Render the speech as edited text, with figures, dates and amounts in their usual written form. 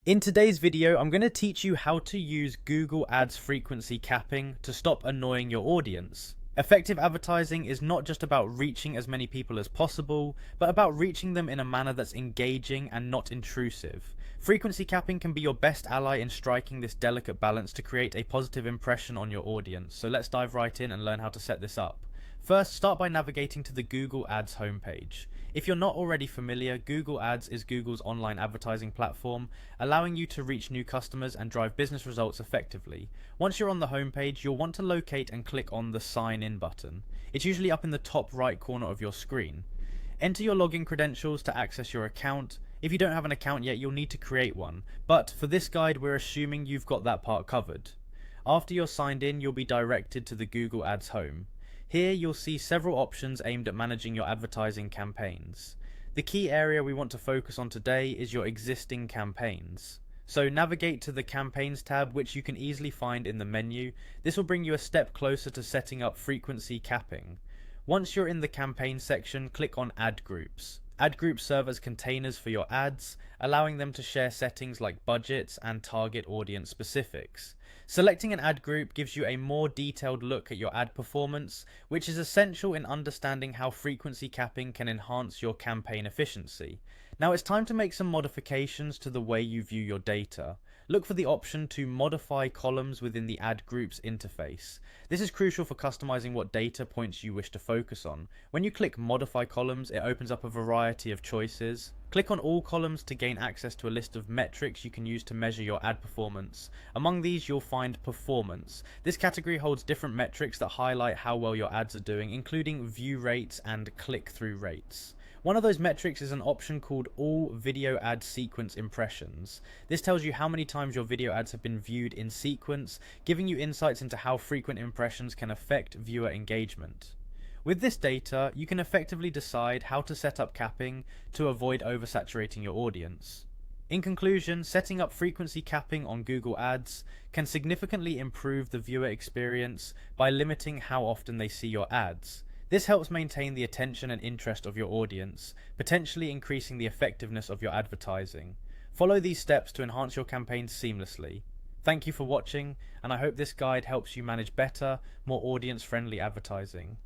In today's video, I'm going to teach you how to use Google Ads frequency capping to stop annoying your audience. Effective advertising is not just about reaching as many people as possible, but about reaching them in a manner that's engaging and not intrusive. Frequency capping can be your best ally in striking this delicate balance to create a positive impression on your audience. So let's dive right in and learn how to set this up. First, start by navigating to the Google Ads homepage. If you're not already familiar, Google Ads is Google's online advertising platform, allowing you to reach new customers and drive business results effectively. Once you're on the homepage, you'll want to locate and click on the Sign In button. It's usually up in the top right corner of your screen. Enter your login credentials to access your account. If you don't have an account yet, you'll need to create one, but for this guide, we're assuming you've got that part covered. After you're signed in, you'll be directed to the Google Ads home. Here you'll see several options aimed at managing your advertising campaigns. The key area we want to focus on today is your existing campaigns. So navigate to the Campaigns tab, which you can easily find in the menu. This will bring you a step closer to setting up frequency capping. Once you're in the campaign section, click on Ad Groups. Ad groups serve as containers for your ads, allowing them to share settings like budgets and target audience specifics. Selecting an ad group gives you a more detailed look at your ad performance, which is essential in understanding how frequency capping can enhance your campaign efficiency. Now it's time to make some modifications to the way you view your data. Look for the option to modify columns within the ad groups interface. This is crucial for customizing what data points you wish to focus on. When you click modify columns, it opens up a variety of choices. Click on all columns to gain access to a list of metrics you can use to measure your ad performance. Among these, you'll find performance. This category holds different metrics that highlight how well your ads are doing, including view rates and click-through rates. One of those metrics is an option called All Video Ad Sequence Impressions. This tells you how many times your video ads have been viewed in sequence, giving you insights into how frequent impressions can affect viewer engagement. With this data, you can effectively decide how to set up capping to avoid oversaturating your audience. In conclusion, setting up frequency capping on Google Ads can significantly improve the viewer experience by limiting how often they see your ads. This helps maintain the attention and interest of your audience, potentially increasing the effectiveness of your advertising. Follow these steps to enhance your campaigns seamlessly. Thank you for watching, and I hope this guide helps you manage better, more audience-friendly advertising.